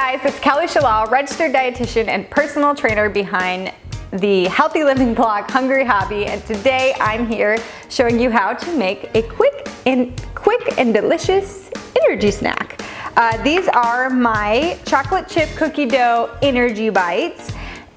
guys, it's Kelly Shalal, registered dietitian and personal trainer behind the healthy living blog Hungry Hobby, and today I'm here showing you how to make a quick and delicious energy snack. These are my chocolate chip cookie dough energy bites,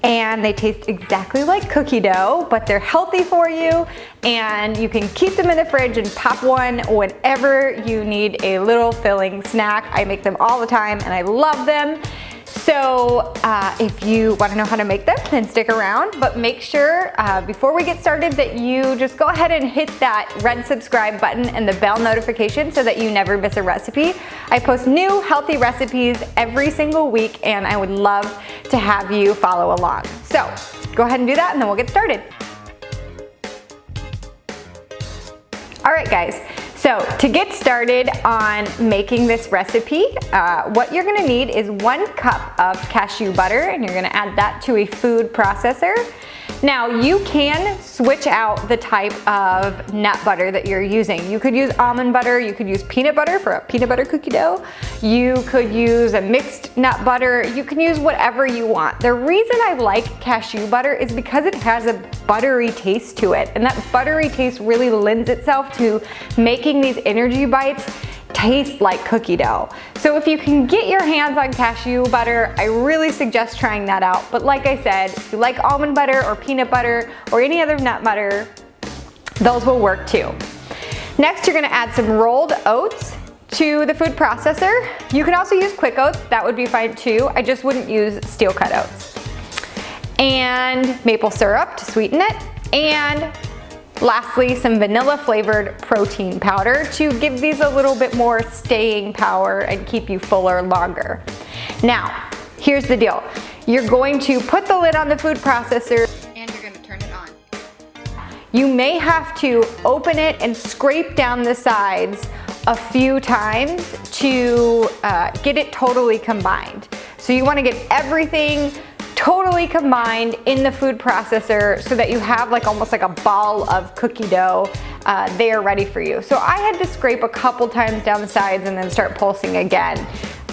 and they taste exactly like cookie dough, but they're healthy for you, and you can keep them in the fridge and pop one whenever you need a little filling snack. I make them all the time and I love them. So if you want to know how to make them, then stick around, but make sure before we get started that you just go ahead and hit that red subscribe button and the bell notification so that you never miss a recipe. I post new healthy recipes every single week, and I would love to have you follow along. So go ahead and do that, and then we'll get started. All right, guys. So to get started on making this recipe, what you're gonna need is 1 cup of cashew butter, and you're gonna add that to a food processor. Now you can switch out the type of nut butter that you're using. You could use almond butter, you could use peanut butter for a peanut butter cookie dough, you could use a mixed nut butter, you can use whatever you want. The reason I like cashew butter is because it has a buttery taste to it, and that buttery taste really lends itself to making these energy bites taste like cookie dough. So if you can get your hands on cashew butter, I really suggest trying that out. But like I said, if you like almond butter or peanut butter or any other nut butter, those will work too. Next, you're gonna add some rolled oats to the food processor. You can also use quick oats, that would be fine too. I just wouldn't use steel cut oats. And maple syrup to sweeten it, and lastly, some vanilla flavored protein powder to give these a little bit more staying power and keep you fuller longer. Now, here's the deal. You're going to put the lid on the food processor and you're going to turn it on. You may have to open it and scrape down the sides a few times to get it totally combined. So you want to get everything totally combined in the food processor so that you have like almost like a ball of cookie dough there ready for you. So I had to scrape a couple times down the sides and then start pulsing again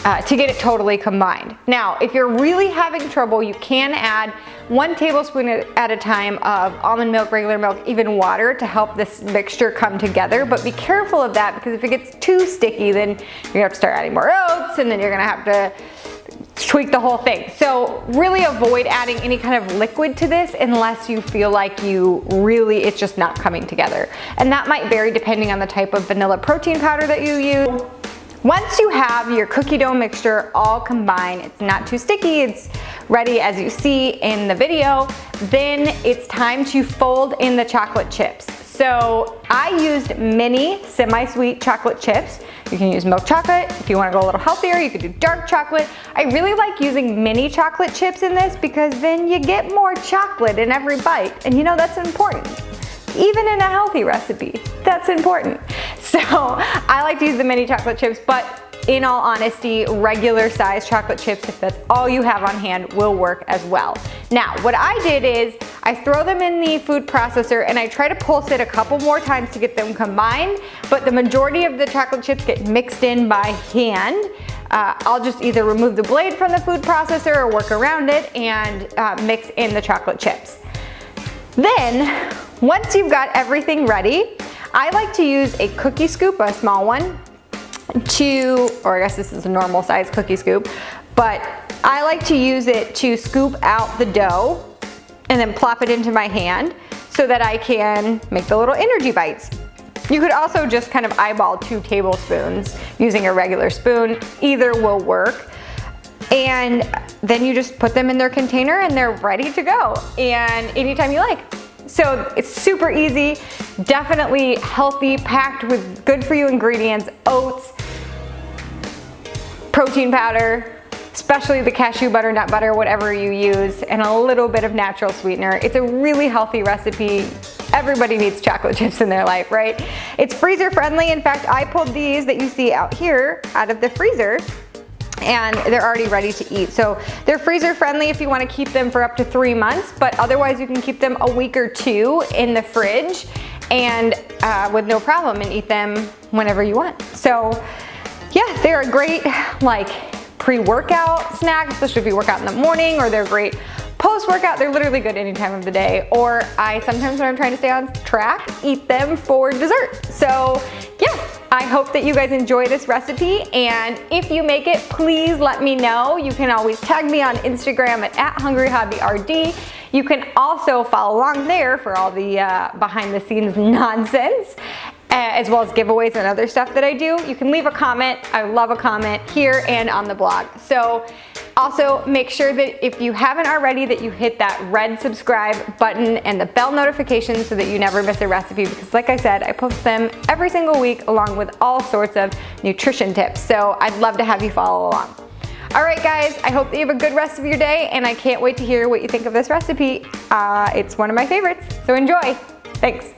to get it totally combined. Now, if you're really having trouble, you can add 1 tablespoon at a time of almond milk, regular milk, even water to help this mixture come together. But be careful of that, because if it gets too sticky, then you're gonna have to start adding more oats, and then you're gonna have to tweak the whole thing. So really avoid adding any kind of liquid to this unless you feel like it's just not coming together. And that might vary depending on the type of vanilla protein powder that you use. Once you have your cookie dough mixture all combined, it's not too sticky, it's ready as you see in the video, then it's time to fold in the chocolate chips. So I used mini semi-sweet chocolate chips. You can use milk chocolate. If you want to go a little healthier, you could do dark chocolate. I really like using mini chocolate chips in this because then you get more chocolate in every bite. And you know, that's important. Even in a healthy recipe, that's important. So I like to use the mini chocolate chips, but in all honesty, regular size chocolate chips, if that's all you have on hand, will work as well. Now, what I did is I throw them in the food processor and I try to pulse it a couple more times to get them combined, but the majority of the chocolate chips get mixed in by hand. I'll just either remove the blade from the food processor or work around it and mix in the chocolate chips. Then, once you've got everything ready, I like to use a cookie scoop, a small one, or I guess this is a normal size cookie scoop, but I like to use it to scoop out the dough and then plop it into my hand so that I can make the little energy bites. You could also just kind of eyeball 2 tablespoons using a regular spoon. Either will work. And then you just put them in their container and they're ready to go, and anytime you like. So it's super easy, definitely healthy, packed with good for you ingredients, oats, protein powder, especially the cashew butter, nut butter, whatever you use, and a little bit of natural sweetener. It's a really healthy recipe. Everybody needs chocolate chips in their life, right? It's freezer friendly. In fact, I pulled these that you see out here out of the freezer, and they're already ready to eat. So they're freezer friendly if you want to keep them for up to 3 months, but otherwise you can keep them a week or 2 in the fridge and with no problem, and eat them whenever you want. So yeah, they're a great like pre-workout snacks, especially if you work out in the morning, or they're great post-workout. They're literally good any time of the day. Or I sometimes, when I'm trying to stay on track, eat them for dessert. So yeah, I hope that you guys enjoy this recipe, and if you make it, please let me know. You can always tag me on Instagram at @HungryHobbyRD. You can also follow along there for all the behind the scenes nonsense, as well as giveaways and other stuff that I do. You can leave a comment. I love a comment here and on the blog. So also make sure that if you haven't already, that you hit that red subscribe button and the bell notification so that you never miss a recipe, because like I said, I post them every single week along with all sorts of nutrition tips. So I'd love to have you follow along. All right, guys, I hope that you have a good rest of your day, and I can't wait to hear what you think of this recipe. It's one of my favorites, so enjoy. Thanks.